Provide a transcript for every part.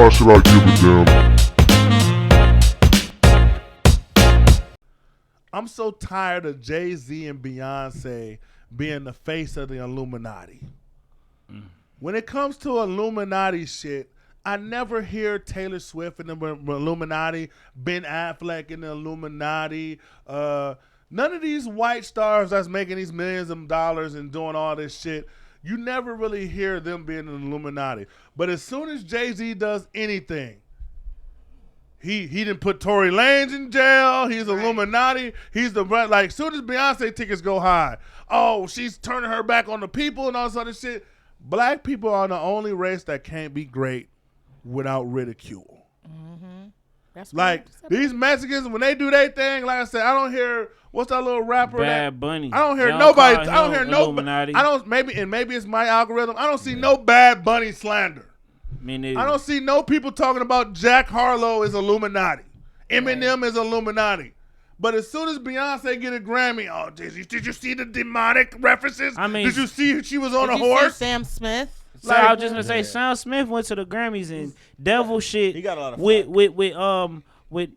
why should I give a damn? I'm so tired of Jay-Z and Beyonce being the face of the Illuminati. When it comes to Illuminati shit, I never hear Taylor Swift in the Illuminati, Ben Affleck in the Illuminati. None of these white stars that's making these millions of dollars and doing all this shit, you never really hear them being in the Illuminati. But as soon as Jay-Z does anything, he didn't put Tory Lanez in jail. He's Illuminati. He's the like. As soon as Beyonce tickets go high, oh, she's turning her back on the people and all this other shit. Black people are the only race that can't be great without ridicule. Mm-hmm. That's like these Mexicans when they do their thing. Like I said, I don't hear what's that little rapper? Bad Bunny. I don't hear nobody. I don't hear Illuminati. I don't. Maybe it's my algorithm. I don't see no Bad Bunny slander. Me neither. I don't see no people talking about Jack Harlow is Illuminati. Eminem is Illuminati. But as soon as Beyonce get a Grammy, oh, did you see the demonic references? I mean, did you see she was on a did horse? You see Sam Smith? So I was just gonna say, Sam Smith went to the Grammys and devil shit. He got a lot of with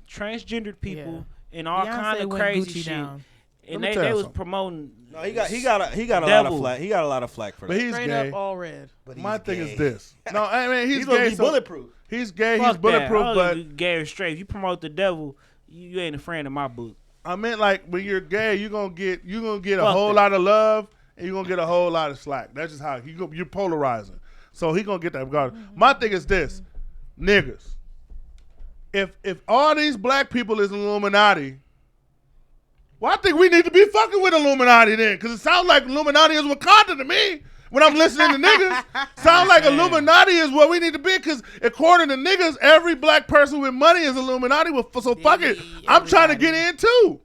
transgendered people and all Beyonce kind of went crazy Gucci shit. down. And they was promoting. No, he got a lot of flack. He got a lot of flack for that. But he's Straight gay. up all red. But My thing gay. is this. No, I mean he's gonna gay. be bulletproof. He's gay. Fuck He's bulletproof. that. But gay or straight. If you promote the devil, you ain't a friend in my book. I meant like when you're gay, you're gonna get a Fuck whole that. lot of love and you're gonna get a whole lot of slack. That's just how you're polarizing. So he gonna get that regardless. My thing is this, niggas. If all these black people is Illuminati, well, I think we need to be fucking with Illuminati then, because it sounds like Illuminati is Wakanda to me. When I'm listening to niggas, sound like Illuminati is what we need to be, because according to niggas, every black person with money is Illuminati. So fuck it, I'm trying to get in too,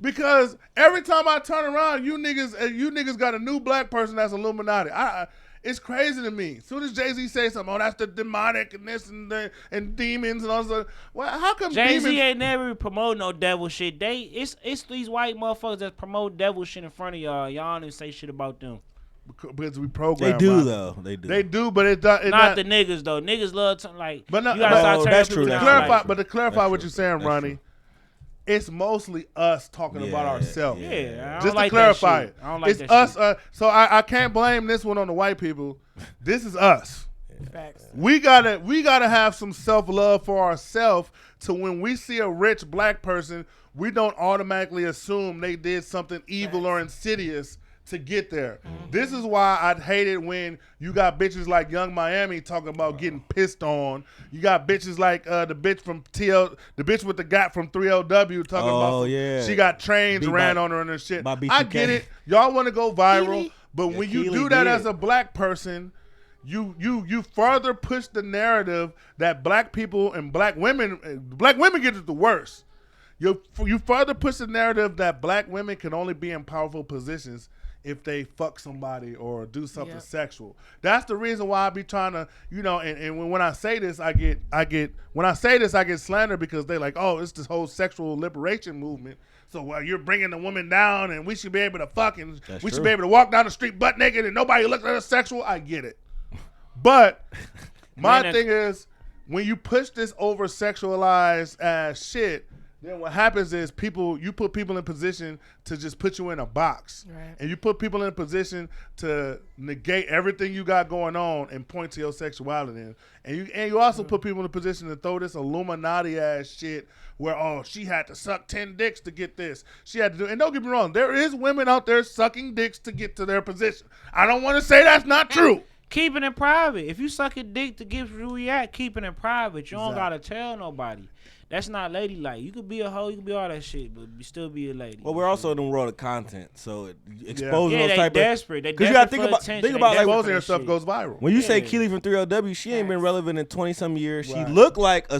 because every time I turn around, you niggas got a new black person that's Illuminati. It's crazy to me. As soon as Jay-Z says something, oh, that's the demonic and this and that and demons and all that. Well, how come Jay-Z demons? ain't never promote no devil shit. It's these white motherfuckers that promote devil shit in front of y'all. Y'all don't even say shit about them. Because we program. They do though. They do. They do, but it not the niggas though. Niggas love to like. But no, you gotta start turning that's people true, down, that's clarify. like- But to clarify That's what true. you're saying, That's Ronnie, true. it's mostly us talking about ourselves. Yeah, I don't Just like to clarify that it, shit. I don't like it's that us. shit. So I can't blame this one on the white people. This is us. Facts. We gotta have some self-love for ourselves. To when we see a rich black person, we don't automatically assume they did something evil or insidious to get there. This is why I'd hate it when you got bitches like Young Miami talking about getting pissed on. You got bitches like the bitch from the bitch with the gat from 3LW talking about she got trains ran on her and shit. I get it. Y'all want to go viral, but when you do that as a black person, you further push the narrative that black people and black women get it the worst. You further push the narrative that black women can only be in powerful positions if they fuck somebody or do something sexual. That's the reason why I be trying to, and when I say this, I get slander because they like, oh, it's this whole sexual liberation movement. So you're bringing the woman down and we should be able to fuck and we should be able to walk down the street butt naked and nobody looks at us sexual. I get it. But my thing is, when you push this over sexualized ass shit, then what happens is you put people in position to just put you in a box. Right. And you put people in a position to negate everything you got going on and point to your sexuality. And you also put people in a position to throw this Illuminati ass shit where, oh, she had to suck 10 dicks to get this. She had to do, and don't get me wrong, there is women out there sucking dicks to get to their position. I don't want to say that's not true. Keep it in private. If you suck a dick to get where you at, keep it in private. You don't gotta tell nobody. That's not ladylike. You could be a hoe, you could be all that shit, but you still be a lady. Well, we're also in the world of content, so exposing those they type desperate. Because you gotta think about like Exposing her stuff goes viral. when you say Keely from 3LW, she ain't been relevant in 20-some years. She looked like an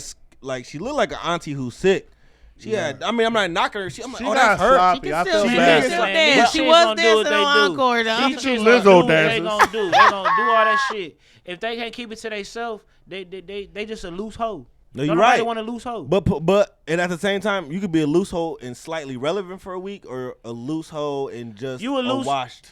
auntie who's sick. She had. I mean, I'm not knocking her. I'm like, She oh, got that's her. sloppy. She I can feel still bad. dance. She was dancing on Encore, though. These chicks Lizzo gonna do what dances. they gonna do. They gonna do all that shit. If they can't keep it to themselves, they just a loose hoe. No, you're Nobody right. want a loose hoe. But and at the same time, you could be a loose hoe and slightly relevant for a week, or a loose hoe and just You a loose- washed.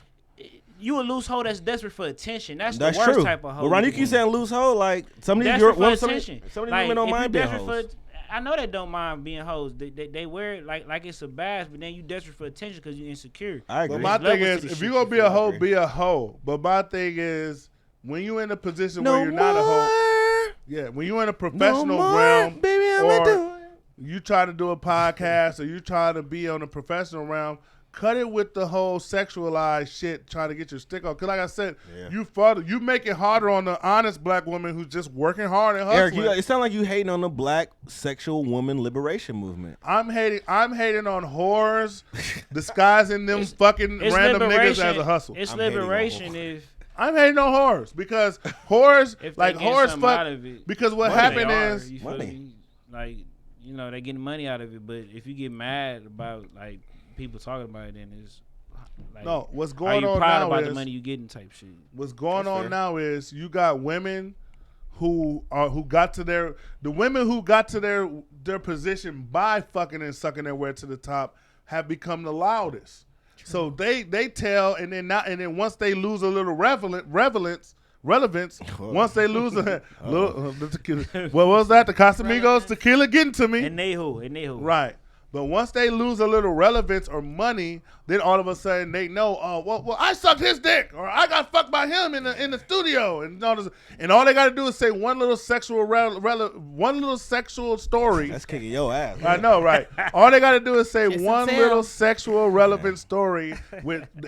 you a loose hoe that's desperate for attention. That's the That's worst true. type of hoe. But Ronnie, you keep saying loose hoe. Like some of these desperate girls, for some of attention. these Like, women don't if you mind being desperate hoes. I know they don't mind being hoes. They wear it like it's a badge, but then you desperate for attention because you insecure. I agree. But my There's thing levels is, to this if shit, you're gonna you be feel a me? hoe, be a hoe. But my thing is, when you in a position No where you're not a hoe, more. yeah, when you in a No professional more, realm, baby, I'm or doing. you try to do a podcast, or you try to be on a professional realm, cut it with the whole sexualized shit, trying to get your stick off. Because like I said, you make it harder on the honest black woman who's just working hard and hustling. Eric, it sounds like you hating on the black sexual woman liberation movement. I'm hating on whores disguising them fucking random niggas as a hustle. It's I'm hating on liberation whores. if I'm hating on whores because whores if like they get whores something fuck out of it. because what Money. happened They are, is you feel money. me? Like, you know, they getting money out of it, but if you get mad about like people talking about it, then it's like, no. What's are going you on proud now about is the money you getting type shit. what's going That's on fair. now is you got women who got to their position by fucking and sucking their way to the top have become the loudest. So they tell and then once they lose a little relevance. Once they lose a little, what was that? The Casamigos tequila getting to me. And they who. Right. But once they lose a little relevance or money, then all of a sudden they know, well, I sucked his dick, or I got fucked by him in the studio, and all they got to do is say one little sexual story. That's kicking your ass. I know, right? All they got to do is say Kiss and one tell. little sexual relevant story,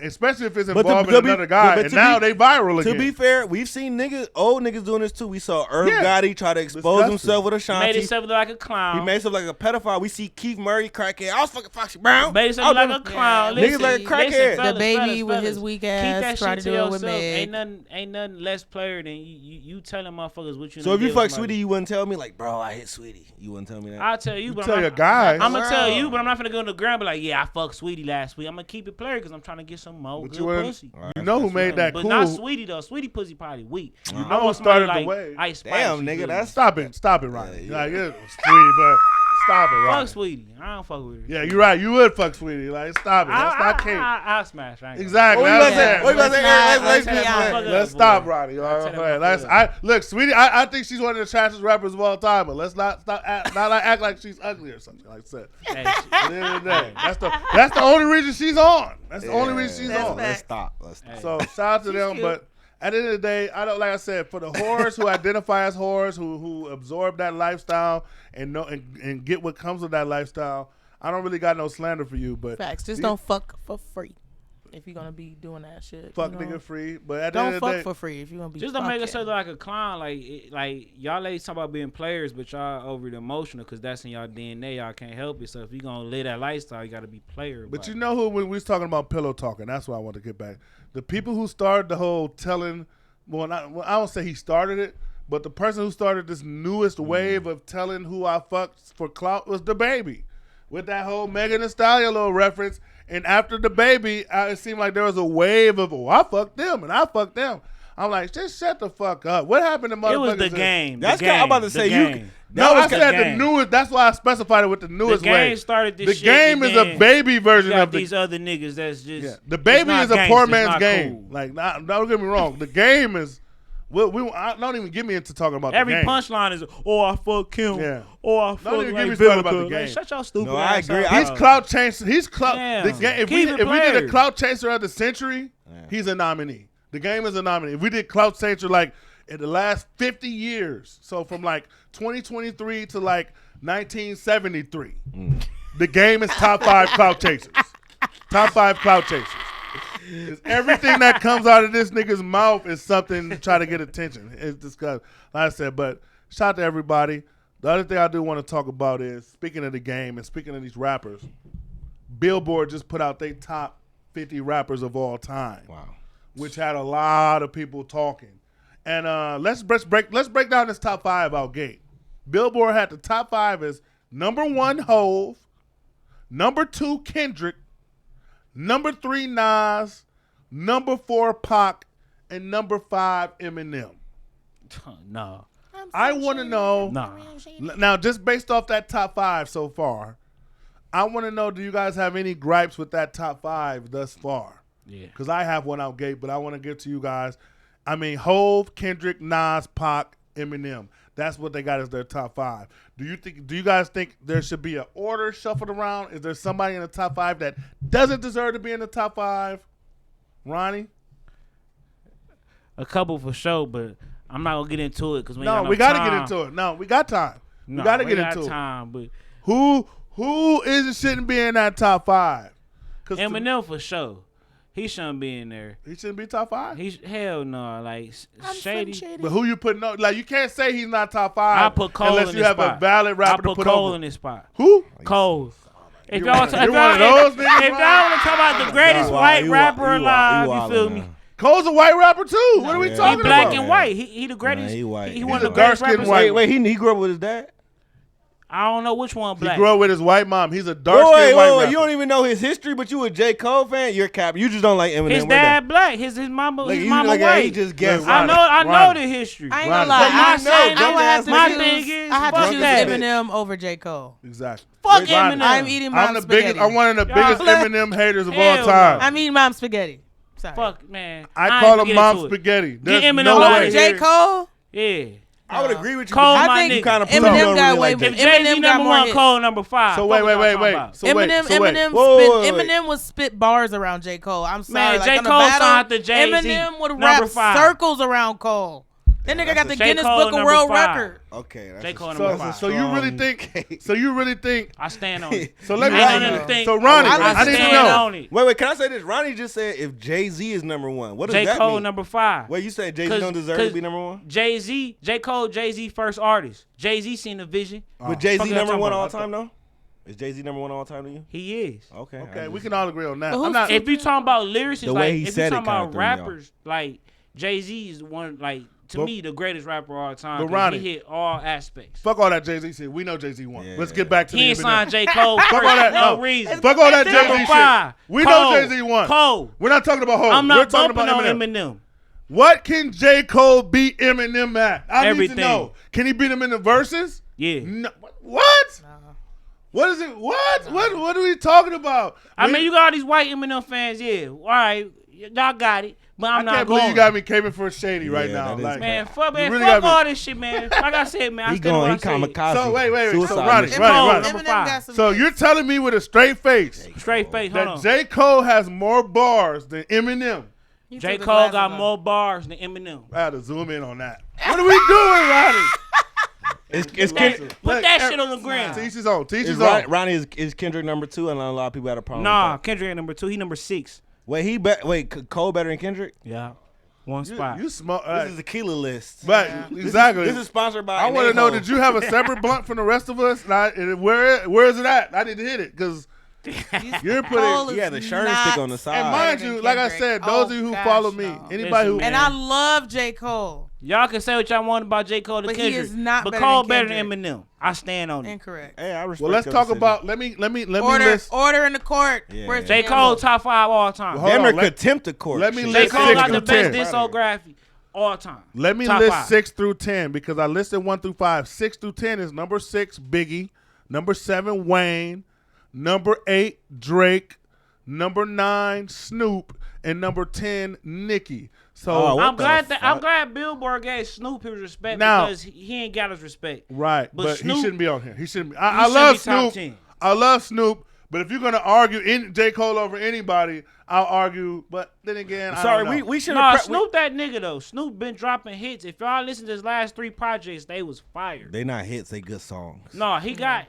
especially if it's But to- involving to be- another guy, but and to now be- they viral again. To be fair, we've seen old niggas doing this too. We saw Irv Yeah. Gotti try to expose Disgusting. himself with Made Ashanti. himself look like a clown. He made himself like a pedophile. We see Keith Murray crackhead. I was fucking Foxy Brown. Made himself look like a clown. Yeah. Listen, Niggas like a crackhead. listen, The fellas, The baby fellas, with his fellas. weak Keep ass that tried shit to do it with yourself. Meg. Ain't nothing less player than you telling motherfuckers what you. So done if you did fuck with Sweetie, somebody. you wouldn't tell me like, bro, I hit Sweetie. You wouldn't tell me that. I'll tell you, but tell I'm your not, guy. I'm gonna tell you, but I'm not gonna go on the ground and be like, yeah, I fucked Sweetie last week. I'm gonna keep it player because I'm trying to get some more But good you wouldn't- pussy. You know who made that But cool? not Sweetie though. Sweetie pussy probably weak. You I know who want somebody started the like wave? Ice Spice. Damn, you nigga, feel me? Stop it, Ronnie. Yeah, Like, it's Sweetie, but stop it, Ronnie. Fuck Sweetie. I don't fuck with her. Yeah, you're right. You would fuck Sweetie. Like, stop it. That's not cake. I'll smash. I ain't gonna- Exactly. What you That's about to say? it. What you about to say? Let's Let's not- be let's be honest. honest. Let's boy. stop, Ronnie. I'll tell All that right, motherfucker. look, Sweetie. I think she's one of the trashiest rappers of all time. But let's not act like she's ugly or something like that. Hey, At the end of the day, that's the only reason she's on. That's the only reason she's That's on. fact. Let's stop. Hey. So shout out to them, cute. but at the end of the day, I don't like I said for the whores who identify as whores, who absorb that lifestyle and know and get what comes with that lifestyle. I don't really got no slander for you, but Facts. Just don't fuck for free if you're gonna be doing that shit. fuck you know? nigga free. But at the end Don't of the fuck day, for free if you're gonna be. just don't make us fucking. look like a clown. Like y'all ladies talk about being players, but y'all over the emotional because that's in y'all DNA. Y'all can't help it. So if you gonna live that lifestyle, you gotta be player. but about you it. know who when we was talking about pillow talking, that's why I want to get back. The people who started the whole telling, I don't say he started it, but the person who started this newest wave of telling who I fucked for clout was the baby. With that whole Megan Thee Stallion little reference. And after the baby, it seemed like there was a wave of, I fucked them and I fucked them. I'm like, just shut the fuck up. What happened to motherfuckers? It was the game. That's the kind- game. I'm about to the say, you- game. No, I the said the game. newest. That's why I specified it with the The newest game wave. started this The shit. game is a baby You version got of the these other niggas that's just. Yeah, the baby it's not is a gangsta, poor it's man's not game. cool. Like, don't get me wrong. The game is. I don't even get me into talking about Every the game. punchline is, I fuck him. Yeah. I even fuck get me like started about the Vivica. game. Like, shut your stupid No, I ass agree. up. He's clout chaser. He's clout. Damn. The game, if Keep we it did a players. clout chaser of the century, he's a nominee. The game is a nominee. If we did clout chaser like in the last 50 years, so from like 2023 to like 1973, the game is top 5 clout chasers. Top 5 clout chasers. 'Cause everything that comes out of this nigga's mouth is something to try to get attention. It's disgusting. Like I said, but shout out to everybody. The other thing I do want to talk about is, speaking of the game and speaking of these rappers, Billboard just put out their top 50 rappers of all time. Wow. Which had a lot of people talking. And let's break down this top 5 out gate. Billboard had the top 5 as number 1 Hove, number 2 Kendrick, number 3 Nas, number 4 Pac, and number 5 Eminem. No. I want to know now, just based off that top 5 so far, I want to know, do you guys have any gripes with that top 5 thus far? Yeah. Because I have one out gate, but I want to get to you guys. I mean, Hove, Kendrick, Nas, Pac, Eminem. That's what they got as their top 5. Do you guys think there should be an order shuffled around? Is there somebody in the top 5 that doesn't deserve to be in the top 5? Ronnie? A couple for sure, but I'm not gonna get into it because We got to get into it. No, we got time. We got to get into time, but it. Who shouldn't be in that top 5? Eminem for sure. He shouldn't be in there. He shouldn't be top 5? Hell no. Like, I'm Shady. Shady. But who you putting on? Like, you can't say he's not top 5 I put Cole unless in you this have spot. a valid rapper I to put put Cole over. in this spot. Who? Cole. If You y'all one- if you y'all one of those niggas, if y'all want to talk about the greatest You white wild- rapper you alive, wild you feel now. me? Cole's a white rapper too. What are we Yeah. talking He black about? and white. He the greatest. Nah, he white. He He's one a of the greatest dark-skinned rappers. white. Wait, he grew up with his dad? I don't know which one He black. grew up with his white mom. He's a dark Wait, skinned white rapper. you don't even know his history, but you a J. Cole fan? You're cap. You just don't like Eminem. His We're done. dad black. His mama Like, his you mama like, white. he just guessed. Ronnie, I know Ronnie. the history. I ain't Ronnie. gonna lie. But you know, I would have to my choose. thing is, I have fuck to choose that. Eminem over J. Cole. Exactly. Fuck Ronnie, Eminem. I'm eating I'm mom the biggest. spaghetti. I'm one of the Y'all- biggest Eminem haters of all Hell time. I'm eating mom spaghetti. Sorry. Fuck man. I ain't call gonna him get mom into it. spaghetti. There's Eminem no out way. of J. here. Cole? Yeah. I would agree with you. Cole, but my I think nigga. kind of Eminem got way. If Eminem Jay-Z got number more one, hits. Cole number 5. So Fuck wait. what y'all talking about. So wait. Eminem Whoa. Eminem would spit bars around J. Cole. I'm sorry. Man, like, J. on the Cole battle, signed to Jay-Z, Eminem would number rap 5. circles around Cole. That nigga got the J. Guinness Cole, Book of number World 5. Record. Okay. That's J. a Cole strong- number So, 5. so you really think? So you really think? I stand on it. So let me. I Ronnie- don't even think. So Ronnie, I I need to stand know. on it. Wait, can I say this? Ronnie just said if Jay-Z is number 1. What does J. that Cole mean? number 5. Wait, you said Jay-Z 'Cause- don't deserve to 'cause be number 1? J. Cole, Jay-Z first artist. Jay-Z seen the vision. But Jay-Z Fuck y'all number talking 1 about? all time though? Is Jay-Z number 1 all time to you? He is. Okay. Okay, we can all agree on that. But I'm who's not. two- If you talking about lyricists, The way like he if you said it talking kinda about threw me off. rappers, like Jay-Z is one, like to But- me the greatest rapper of all time. but 'cause Ronnie- he hit all aspects. Fuck all that Jay-Z shit. We know Jay-Z won. Yeah. Let's get back to He the ain't Eminem. signed J. Cole Fuck for all that. no No. reason. Fuck all that Number Jay-Z 5. shit. We Cole. know Jay-Z won. Cole. We're not talking about Hov. I'm We're not talking bumping about on Eminem. Eminem. What can J. Cole beat Eminem at? I Everything. need to know. Can he beat him in the verses? Yeah. No. What? What is it? What? What are we talking about? I mean, you got all these white Eminem fans. Yeah. All right. Y'all got it. But I I'm not can't believe going. you got me caping for Shady right Yeah, now. that is Like, Man, you fuck really fuck got me- all this shit, man. Like I said, man, I He stand on going, he what I said. kamikaze. So wait. So Suicide Ronnie, mission. Ronnie. Number Eminem 5. got some So hits. you're telling me with a straight face Straight face. Hold that on. J. Cole has more bars than Eminem? You J. took the Cole glasses got off. more bars than Eminem. I had to zoom in on that. What are we doing, Ronnie? It's Put that shit on the ground. Teach his own. Teach Is his Ronnie, own. Ronnie is Kendrick number 2, and a lot of people had a problem. Nah, with Kendrick ain't number 2. He number 6. that. Wait, Cole better than Kendrick? Yeah. One spot. You smoke. This is the Tequila list. Right, exactly. This is sponsored by. I want to know, Anejo. did you have a separate blunt from the rest of us? And where is it at? I need to hit it because you're Cole putting. He had the Sherman stick on the side. And mind better you, than like I Kendrick. said, those of you who Oh, follow gosh, me, no. anybody who Listen, And I love J. Cole. Y'all can say what y'all want about J. Cole and But he Kendrick. is not but better Cole than better than Kendrick. Eminem. I stand on it. Incorrect. Hey, I respect well, let's your talk decision. about. Let me Order, list. order in the court. Yeah. Where's J. the Cole ammo? top 5 all time. Hold Damn on, near contempt of court. let me Shit. J. list Cole 6 got through the best 10. discography all time. Let me Top list 5. 6 through 10 because I listed 1 through 5. 6 through 10 is number 6 Biggie, number 7 Wayne, number 8 Drake, number 9 Snoop, and number 10 Nicki. So Oh, what I'm glad the I'm fuck? glad Billboard gave Snoop his respect Now- because he ain't got his respect. right, but but Snoop- he shouldn't be on here. He shouldn't be. He I should love be top Snoop. 10. I love Snoop. But if you're gonna argue J. Cole over anybody, I'll argue. But then again, I Sorry, don't know. we should Nah, have. Snoop that nigga though. Snoop been dropping hits. If y'all listen to his last 3 projects, they was fire. They not hits. They good songs. No, he got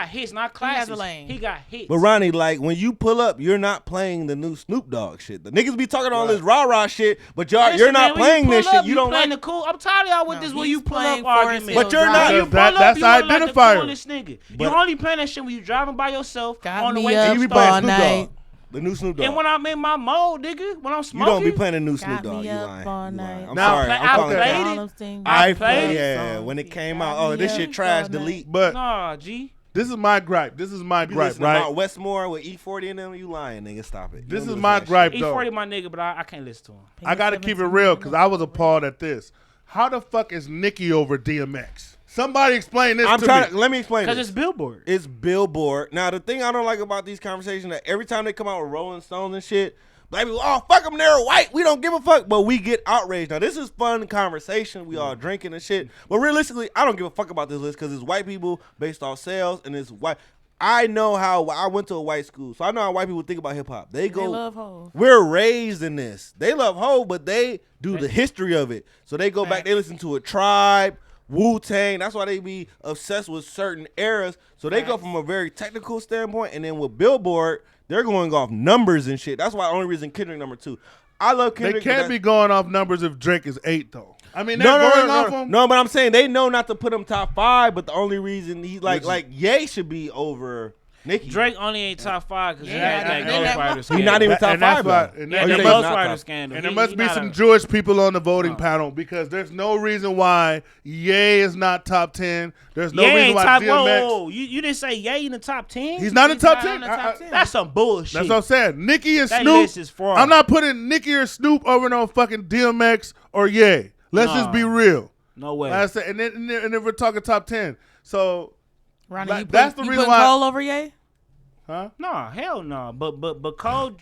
hits, not classics. a lane. He got hits. But Ronnie, like when you pull up, you're not playing the new Snoop Dogg shit. The niggas be talking all this rah rah shit, but Listen, you're not man, when playing you this pull shit. up, You don't playing like. the cool. I'm tired of y'all with No, this when he's you pull playing up Forest argument. Hill But you're not- Drive. When you That- pull up, that's you the look like the identifier. coolest nigga. But- You only playing that shit when you driving by yourself Got on the me way up to You the be playing all store. Snoop night. Dogg, the new Snoop Dogg. And when I'm in my mode, nigga, when I'm You smoking, don't be playing the new Snoop Got Dogg. me You up lying. all You lying. night. I'm Now- sorry. I I'm calling played that. it. All them things. I played played it. it. Yeah, when it came out. Got Oh, me this up shit trash. all night. Delete. But Nah, G. this is my gripe. This is my You gripe, listen to right? Mount Westmore with E40 in them. You lying, nigga. Stop it. This You is don't my listen to that gripe, shit. though. E40 my nigga, but I can't listen to him. I got to keep it real because I was appalled at this. How the fuck is Nicki over DMX? Somebody explain this I'm to trying me. to let me explain. Because This. it's Billboard. It's Billboard. Now the thing I don't like about these conversations that every time they come out with Rolling Stones and shit, black people, oh fuck them, they're white. We don't give a fuck, but we get outraged. Now this is fun conversation. We all drinking and shit, but realistically, I don't give a fuck about this list because it's white people based off sales and it's white. I know how I went to a white school, so I know how white people think about hip hop. They love hoes. We're raised in this. They love hoes, but they do the history of it. So they go back. They listen to a Tribe, Wu-Tang. That's why they be obsessed with certain eras. So they go from a very technical standpoint, and then with Billboard, they're going off numbers and shit. That's why the only reason Kendrick number 2. I love Kendrick. They can't be going off numbers if Drake is 8 though. I mean, they're going off him. No, but I'm saying they know not to put him top 5. But the only reason he like Ye should be over Nicki. Drake only ain't top 5 because he had that Ghostwriter scandal. He's not even top 5 though. And Yeah, the Ghostwriter scandal. And there must be some Jewish people on the voting panel because there's no reason why Ye is not top 10. There's no reason why DMX. Whoa, you didn't say Ye in the top 10? He's not in the top 10. That's some bullshit. That's what I'm saying. Nicki and that Snoop. List is fraud. I'm not putting Nicki or Snoop over no fucking DMX or Ye. Let's just be real. No way. Like I said, and then we're talking top 10. So Ronnie, that's the reason why. Cole over Ye? Huh? No, hell no. But Cole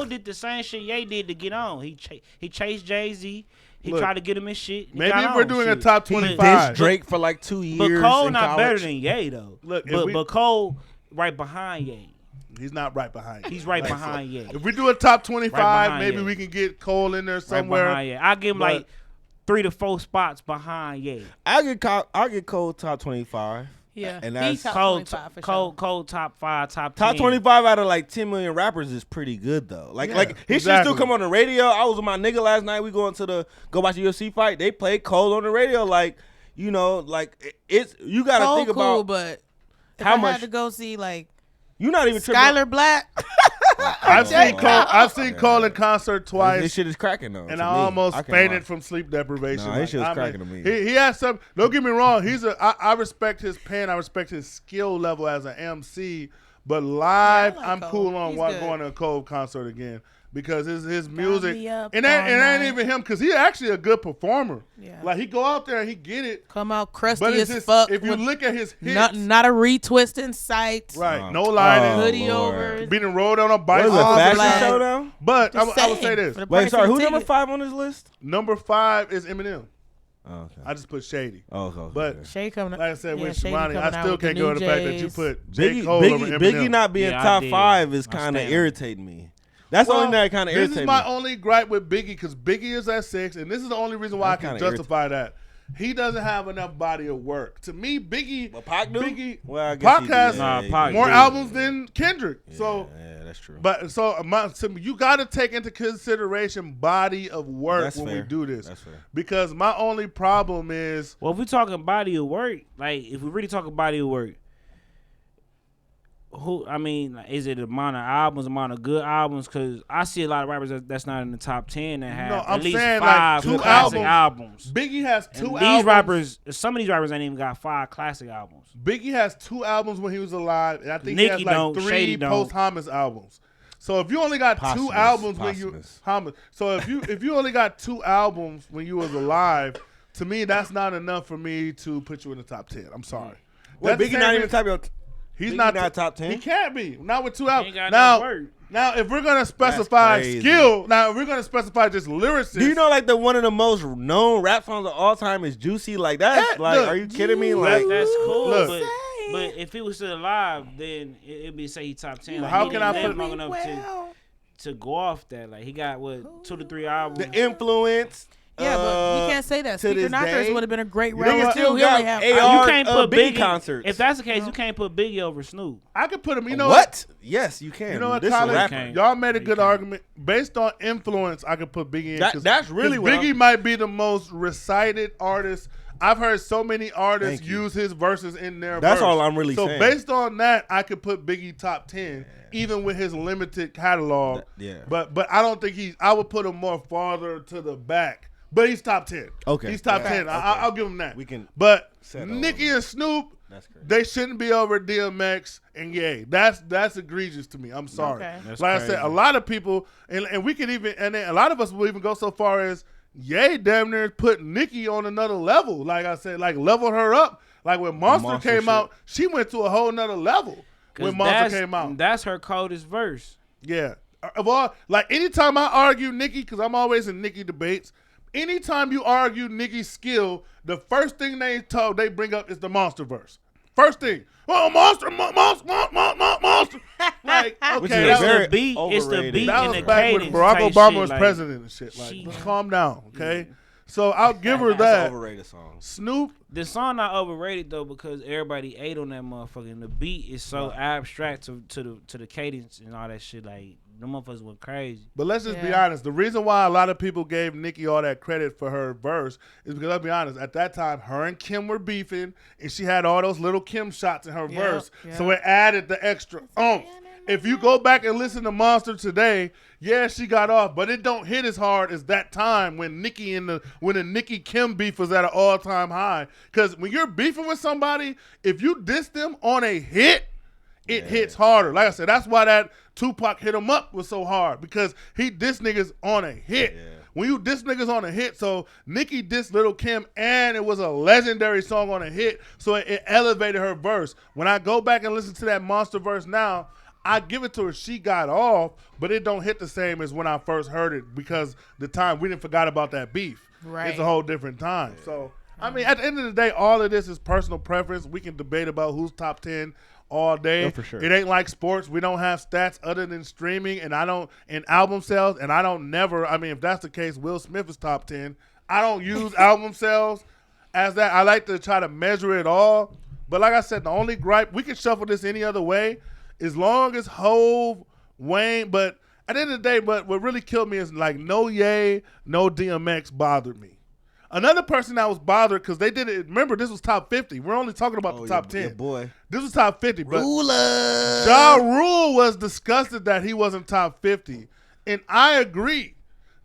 did the same shit Ye did to get on. He chased Jay-Z. He tried to get him in shit. Maybe if we're doing a top 25. Dissed Drake for like 2 years. But Cole not college. better than Ye though. Look, but Cole right behind Ye. He's not right behind. He's right behind Ye. If we do a top 25, Right maybe Ye. we can get Cole in there somewhere. Right behind Ye. I'll give him like 3 to 4 spots behind Ye. I'll get Cole top 25. Yeah, and that's top Cole 25 for Cole top 5, top 10. Top 25 out of like 10 million rappers is pretty good though. Like his shit still come on the radio. I was with my nigga last night. We go watch the UFC fight. They played Cole on the radio. Like it's you got to think cool, about but if how I much had to go see like you're not even tripping. Skylar Black. I've seen Cole in concert twice. This shit is cracking though. And I almost fainted from sleep deprivation. Nah, this shit is cracking to me. He has some. Don't get me wrong. I respect his pen. I respect his skill level as an MC. But live, I'm Cole. cool on He's going good. to a Cole concert again because his music. me up And that all ain't night. even him because he's actually a good performer. Yeah. Like he go out there and he get it. Come out crusty But it's as just, fuck. if you with look at his hits, not a retwist in sight. right, no lighting, Hoodie Lord. over. being rode on a What is bicycle. it, All fashion black. show now? But I Just would say saying, this: for the Wait, price sorry, of who's the number ticket. 5 on this list? number 5 is Eminem. Oh, okay. I just put Shady. Okay. But Shay coming. like I said, with Shady Shimani, I coming out still with the can't go new with the fact that you J's. put J. Cole over Eminem. Biggie not being Yeah, I top did. 5 is I kind of stand. irritating me. That's the only thing that kind of This irritates is me. my only gripe with Biggie because Biggie is at 6, and this is the only reason why That I can kinda justify that. He doesn't have enough body of work. To me, Biggie, But Pac do? Biggie, Well, I guess Pac he has do. Nah, Pac more do. albums than Kendrick. So, yeah, that's true. but you got to take into consideration body of work That's when fair. we do this. That's fair. Because my only problem is Well, if we talking body of work, like if we really talking body of work, is it amount of albums, amount of good albums? Because I see a lot of rappers that's not in the top 10 that have I'm at least saying, 5 like, 2 classic albums. Biggie has And 2 these albums. rappers, some of these rappers ain't even got 5 classic albums. Biggie has 2 albums when he was alive, and I think Nicki he has like don't, 3 Shady don't. post-Hamas albums. So if you only got 2 Posthumous, albums when you posthumous. so if you only got 2 albums when you was alive, to me that's not enough for me to put you in the top 10. I'm sorry. Wait, That's the Biggie same not even reason- top your. He's Biggie not not top 10? He can't be. Not with 2 albums. ain't got no work. Now if we're gonna specify crazy. skill, now if we're gonna specify just lyricists. Do you know like the one of the most known rap songs of all time is Juicy? Like that's Yeah, like, look. are you kidding me? Like That's cool, Look. but if it was still alive, then it'd be say he top 10. Like, How he can didn't I live put- long enough to go off that? Like he got 2 to 3 albums. the influence. Yeah, but you can't say that. to Speaker this Knockers day, would have been a great know rapper what? too. He Still only got have. AR You can't put Biggie Biggie concerts. If that's the case, you can't put Biggie over Snoop. I could put him. You know What? Yes, you can. You know what, This is Colin? rapper. Can't. Y'all made a You good can't. argument. Based on influence, I could put Biggie in. That's really what Biggie I'm- might be the most recited artist. I've heard so many artists Thank you. use his verses in their That's verse. all I'm really so saying. based on that, I could put Biggie top 10, even with his limited catalog. Yeah. But I don't think I would put him more farther to the back. But he's top 10. Okay. He's top Yeah. 10. Okay. I'll give him that. We can But settle Nicki on and Snoop, That's crazy. they shouldn't be over DMX and Ye. That's egregious to me. I'm sorry. Okay. That's Like I crazy. said, a lot of people, and we could even, and then a lot of us will even go so far as Ye damn near put Nicki on another level. Like I said, like leveled her up. Like when Monster came shit. out, she went to a whole nother level when Monster came out. That's her coldest verse. Yeah. of all, like anytime I argue Nicki, because I'm always in Nicki debates. Anytime you argue Nicki's skill, the first thing they bring up is the monster verse. First thing, monster. Like, Which okay, is that very the beat. It's the overrated. beat that and was the back when cadence. Barack type Obama shit, was like, president and shit. Like, she- calm down, okay? So I'll give her That's that. an overrated song. Snoop, The song not overrated though because everybody ate on that motherfucker and the beat is so abstract to the cadence and all that shit. Like the motherfuckers went crazy. but let's just be Yeah. honest. The reason why a lot of people gave Nicki all that credit for her verse is because, let's be honest, at that time, her and Kim were beefing, and she had all those little Kim shots in her Yeah, verse. yeah. So it added the extra oomph. If you go back and listen to Monster today, yeah, she got off, but it don't hit as hard as that time when the Nicki Kim beef was at an all-time high. Because when you're beefing with somebody, if you diss them on a hit, it hits harder. Like I said, that's why that Tupac Hit 'Em Up was so hard, because he dissed niggas on a hit. Yeah. When you diss niggas on a hit, so Nicki dissed Lil' Kim, and it was a legendary song on a hit, so it elevated her verse. When I go back and listen to that Monster verse now, I give it to her. She got off, but it don't hit the same as when I first heard it, because the time we didn't forgot about that beef. Right. It's a whole different time. So, I mean, at the end of the day, all of this is personal preference. We can debate about who's top 10 all day. Yeah, for sure. It ain't like sports. We don't have stats other than streaming, and album sales, and I don't never. I mean, if that's the case, Will Smith is top 10. I don't use album sales as that. I like to try to measure it all. But like I said, the only gripe, we can shuffle this any other way, as long as Hove, Wayne, but at the end of the day, but what really killed me is like no Ye, no DMX bothered me. Another person that was bothered because they did it. Remember, this was top 50. We're only talking about the top 10. Yeah, boy. This was top 50. But Ruler. Ja Rule was disgusted that he wasn't top 50. And I agree.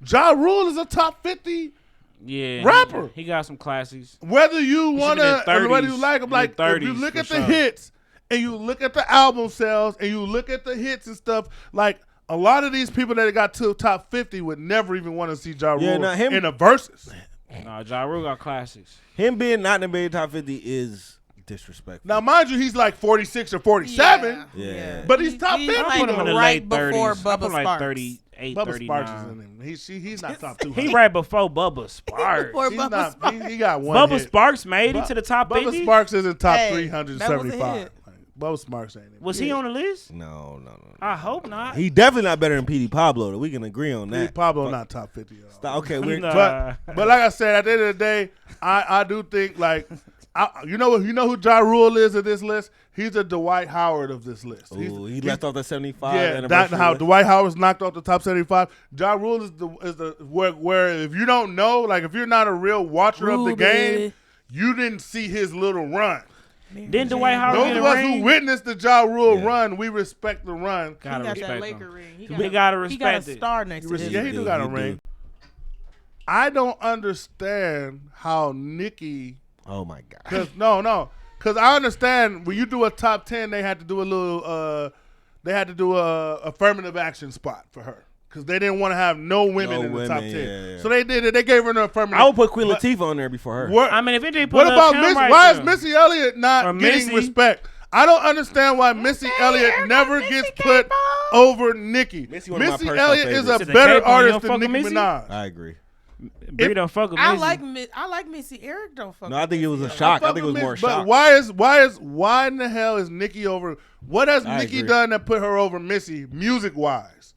Ja Rule is a top 50 Yeah, rapper. He got some classics. Whether you He want should be to, in the whether you 30s, like him, like if you 30s look for at the sure. hits and you look at the album sales and you look at the hits and stuff, like a lot of these people that got to top 50 would never even want to see Ja Rule Yeah, nah, him- in the verses. Nah, Ja Rule got classics. Him being not in the top 50 is disrespectful. Now, mind you, he's like 46 or 47, Yeah. but he's top 50. I like put him in the right late before 30s. I put Bubba him like Sparks. 38, Bubba 39. Sparks is in him. He's not top 200. He right before Bubba Sparks. Before He's Bubba not. Sparks. He got one Bubba hit. Sparks made it to the top Bubba 50? Sparks is in top Hey, that was a 375. hit. Like, Bubba Sparks ain't in. Was he on the list? No. I hope not. He definitely not better than P.D. Pablo. Though. We can agree on that. Pablo not top 50 at all. Stop. Okay, we're Nah. But like I said, at the end of the day, I do think like you know who Ja Rule is of this list? He's a Dwight Howard of this list. Ooh, he left off the 75. Yeah, anniversary that's how list. Dwight Howard's knocked off the top 75. Ja Rule is the where if you don't know, like if you're not a real watcher of the Rudy. game, you didn't see his little run. Didn't Dwight Howard Those get of a us ring? who witnessed the Ja Rule Yeah. run, we respect the run. He Gotta got that respect Laker him. ring. We He gotta got a respect it. star next to his Yeah, he do, do got a he do. ring. I don't understand how Nicki. Oh my God. Because I understand when you do a top 10, they had to do a little, affirmative action spot for her. Because they didn't want to have no women in the top 10. yeah. So they did it. They gave her an affirmative. I would put Queen But Latifah on there before her. What, I mean, if it did put what Lil' about Kim Missy? right Why is there. Missy Elliott not Or getting Missy? respect? I don't understand why Missy Elliott never gets put over Nicki. Missy one of my Missy personal Elliott is a favorites. Is it better K-pop, you artist don't than fuck with Nicki Missy? Minaj. I agree. Bree don't fuck with I Missy. like Missy. Eric don't fuck. No, I with think it was a Missy. shock. I Fuck think it was with more Missy, shock. But why in the hell is Nicki over? What has I Nicki agree. done that put her over Missy music wise?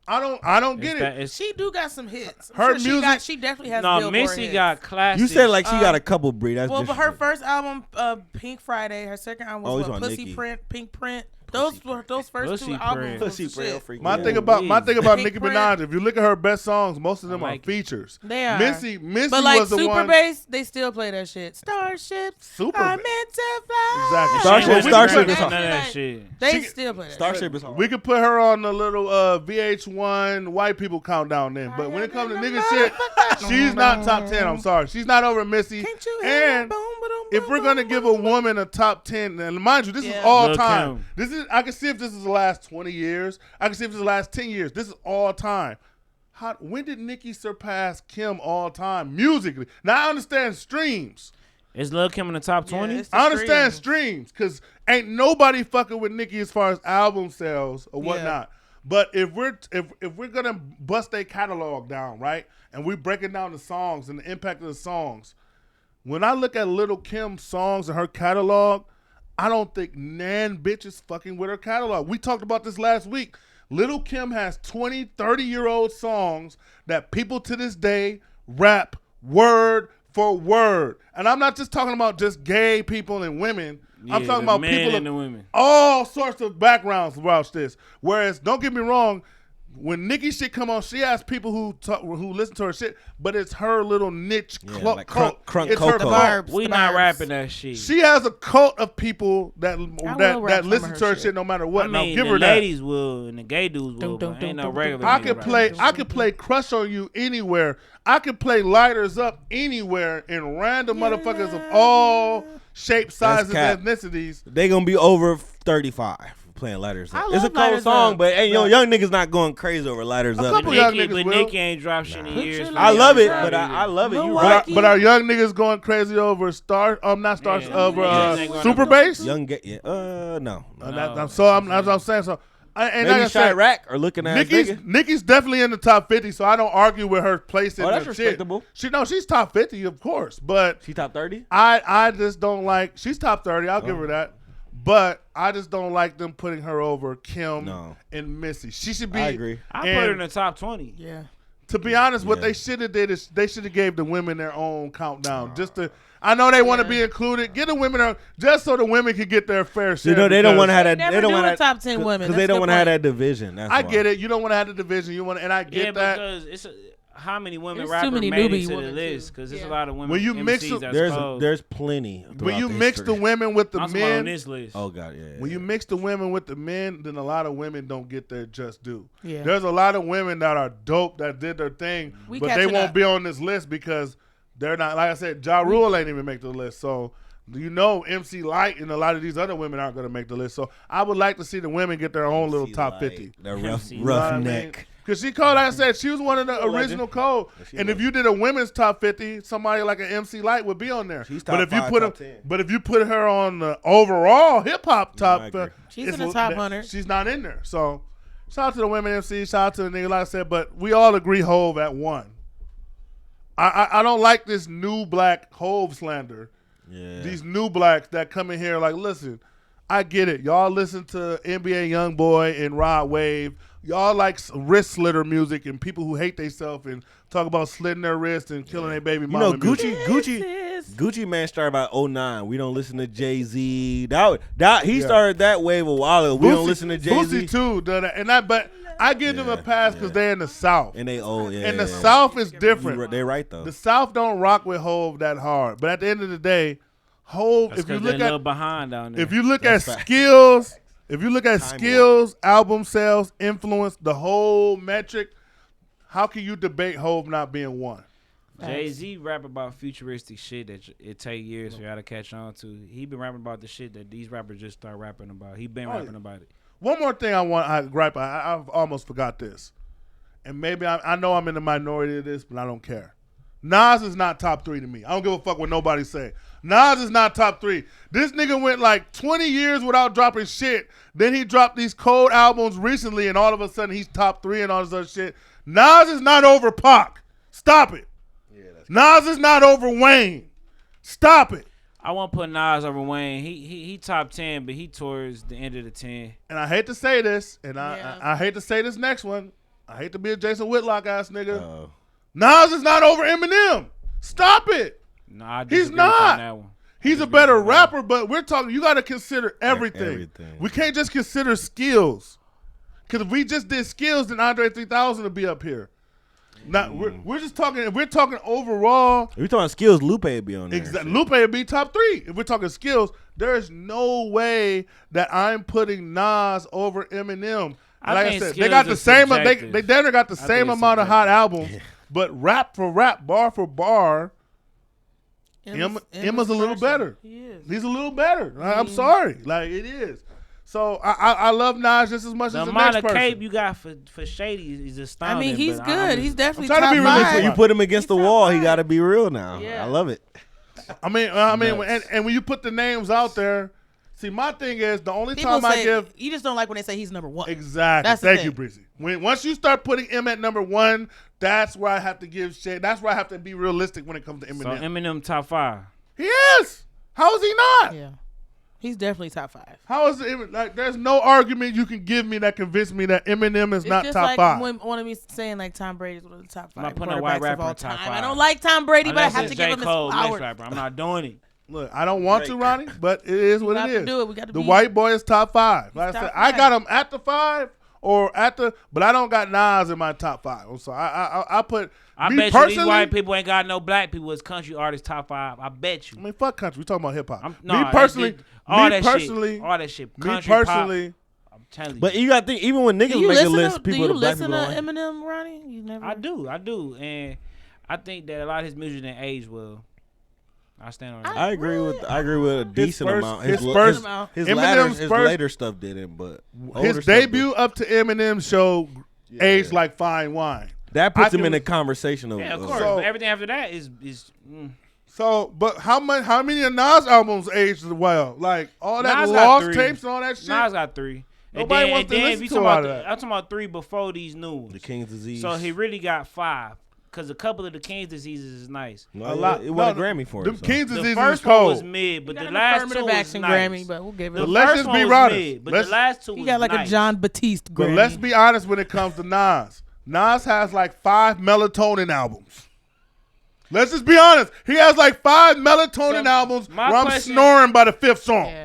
I don't get it. She do got some hits. I'm Her sure music- she definitely has. No, Billboard Missy hits. got classics. You said like she got a couple, Bree. That's Well, but her disrespectful. first album, Pink Friday, her second album Oh, was he's what, on Pussy Nicki. Print, Pink Print. Those first Pussy two albums Print. was Pussy some Print, shit. freak. My Yeah. thing about Pink Nicki Print. Minaj, if you look at her best songs, most of them I are like it. features. They are. Missy But like was the Super one. Bass, they still play that shit. Starship, Super I'm Bass. meant to fly. Exactly. Starship- Well, we Starship could is put- hard. None of that shit. They She- still play that. Starship is hard. We could put her on the little VH1 white people countdown then. But when it comes to nigga shit, she's not top 10. I'm sorry. She's not over Missy. Can't you hear And that? Boom, ba-dum, if we're boom, gonna boom, give a boom, woman a top 10, and mind you, this is Yeah. all Lil' time. Kim. This is I can see if this is the last 20 years. I can see if this is the last 10 years. This is all time. When did Nicki surpass Kim all time musically? Now I understand streams. Is Lil Kim in the top Yeah, 20? it's the I understand streams. streams because ain't nobody fucking with Nicki as far as album sales or whatnot. But if we're gonna bust their catalog down, right, and we breaking down the songs and the impact of the songs, when I look at Lil' Kim's songs and her catalog, I don't think nan bitch is fucking with her catalog. We talked about this last week. Lil' Kim has 20, 30-year-old songs that people to this day rap word for word. And I'm not just talking about just gay people and women. I'm talking about people and the women. All sorts of backgrounds about this. Whereas, don't get me wrong, when Nicki shit come on, she has people who listen to her shit, but it's her little niche cult. Like Crunk It's her Coco. cult. We not rapping that shit. She has a cult of people that rap listen some to of her her shit no matter what. I Now mean, give the her that. ladies will and the gay dudes will, but ain't no regular. I nigga could rapping. play Crush on You anywhere. I could play Lighters Up anywhere in random motherfuckers of all shapes, sizes, cap. ethnicities. They gonna be over 35 playing Lighters Up. It's a cold Lighters song, Up. but hey, young niggas not going crazy over Lighters Up. couple man. young niggas But will. Nicki ain't dropped shit in years. I love it, but I love it. You right. But our young niggas going crazy over Super Bass? Young no. That's what I'm saying. So, and Maybe like I said, Chirac or looking at Nicki's definitely in the top 50, so I don't argue with her place in that's the respectable. shit. She's top 50, of course, but She top 30? I just don't like. She's top 30. I'll give her that. But I just don't like them putting her over Kim and Missy. She should be. I agree. I put her in the top 20. Yeah. To be honest, what they should have did is they should have gave the women their own countdown. Just to, I know they want to be included. Get the women just so the women can get their fair share. You know they don't want to have that. Never They don't do want a top 10 women because they don't want to have that division. That's I why. get it. You don't want to have the division. You want, and I get that. Because it's how many women There's rappers too many made newbie it to the women, list? too. Because there's Yeah. a lot of women. When you mix MCs them- that's cold. There's plenty. When you throughout mix the history. women with the I'm talking about on men, this list. Oh God, yeah. when you mix the women with the men, then a lot of women don't get their just due. Yeah. There's a lot of women that are dope that did their thing, We but they catching won't up. be on this list because they're not. Like I said, Ja Rule ain't even make the list. So MC Light and a lot of these other women aren't going to make the list. So I would like to see the women get their own little top 50. That MC roughneck. Because she called, like I said, she was one of the original code. And if you did a women's top 50, somebody like an MC Light would be on there. She's but top if you 5, put top her, 10. but if you put her on the overall hip hop top, I agree. She's in the top 100. She's not in there. So shout out to the women MC. Shout out to the nigga, like I said. But we all agree Hove at 1. I don't like this new black Hove slander. Yeah. These new blacks that come in here like, listen, I get it. Y'all listen to NBA Youngboy and Rod Wave. Y'all like wrist slitter music and people who hate themselves and talk about slitting their wrists and killing their baby You mama. know, Gucci Man started about 09. We don't listen to Jay-Z. He started that wave a while ago. We don't listen to Jay-Z. Boosie too, done that. But I give them a pass because they're in the South. And they old, yeah. And the South is different. They're right though. The South don't rock with Hove that hard. But at the end of the day, Hove, That's if you 'cause look they're a at little behind down there. if you look at That's fact. skills, if you look at Time skills, album sales, influence, the whole metric, how can you debate Hove not being one? Jay-Z rap about futuristic shit that it take years for y'all to catch on to. He been rapping about the shit that these rappers just start rapping about. He been rapping about it. One more thing I gripe. I've almost forgot this, and maybe I know I'm in the minority of this, but I don't care. Nas is not top 3 to me. I don't give a fuck what nobody say. Nas is not top 3. This nigga went like 20 years without dropping shit. Then he dropped these cold albums recently, and all of a sudden he's top 3 and all this other shit. Nas is not over Pac. Stop it. Nas is not over Wayne. Stop it. I won't put Nas over Wayne. He top 10, but he towards the end of the 10. And I hate to say this, and Yeah. I hate to say this next one. I hate to be a Jason Whitlock ass nigga. Uh-oh. Nas is not over Eminem. Stop it. No, I He's disagree with you on not. that one. He's a better rapper, but we're talking, you got to consider everything. Everything. We can't just consider skills. Because if we just did skills, then Andre 3000 would be up here. Now, we're just talking, if we're talking overall, If we're talking skills, Lupe would be on there. exactly, Lupe would be top 3. If we're talking skills, there's no way that I'm putting Nas over Eminem. I Like I think said, they skills got the is same. subjective. They damn near got the I same think it's amount of hot subjective. albums, but rap for rap, bar for bar, Emma's a little better. He is. He's a little better. I'm sorry, like it is. So I love Nas just as much The as the amount next of person. cape you got for Shady is I astounding. mean, he's but good. He's definitely I'm trying to top be When realistic. you five. put him against the He's wall, top he five. got to be real now. Yeah. I love it. I mean, and when you put the names out there, See, my thing is the only People time I say give you just don't like when they say he's number one. exactly. That's the Thank thing. you, Breezy. Once you start putting M at number 1, that's where I have to give shit. That's where I have to be realistic when it comes to Eminem. So Eminem top 5. He is. How is he not? Yeah, he's definitely top 5. How is it? Like, there's no argument you can give me that convince me that Eminem is It's not just top like 5. one of me saying like Tom Brady's one of the top 5 I'm not putting a white quarterbacks rapper of all in top time. 5. I don't like Tom Brady, but I have to give him his Cole next flowers. rapper. I'm not doing it. Look, I don't want to, Ronnie, but it is what got it to is. do it. We got to The be- white boy is top 5. Like I top said, I 5. got him at the 5 or at the, but I don't got Nas in my top 5. So I put. I me bet you personally, these white people ain't got no black people as country artists top 5. I bet you. I mean, fuck country. We talking about hip hop. Nah, Me personally, all me that personally, shit, all that shit. me Country, personally. pop, I'm telling you. But you gotta think, even when Do niggas you make a listen list, to, people, do the you black listen people to don't like. Eminem, Ronnie? You never. I do, and I think that a lot of his music didn't age well. I stand on that. I agree with a decent first- amount. his His first- Eminem's Eminem's later stuff didn't, but older His stuff debut did. up to Eminem's show aged like fine wine. That puts I him can- in a conversation of. Yeah, of course. So- but everything after that is So, but how many of Nas albums aged well? Like all that Nas got lost 3. tapes and all that shit. Nas got 3. Nobody wants to if listen you to talking all about that. I'm talking about 3 before these new ones. The King's Disease. So he really got 5. Because a couple of the King's Diseases is nice. no, a lot. It won a No, Grammy for Them it. So. King's The Disease is first one was cold. mid, but He the got an last affirmative 2 was action nice. Grammy, but we'll give The it. let's first just one be was honest. mid, but Let's- the last 2 He was got like nice. a John Batiste Grammy. But let's be honest when it comes to Nas. Nas has like 5 melatonin albums. Let's just be honest. He has like 5 melatonin So, albums my where I'm question- snoring by the 5th song. Yeah.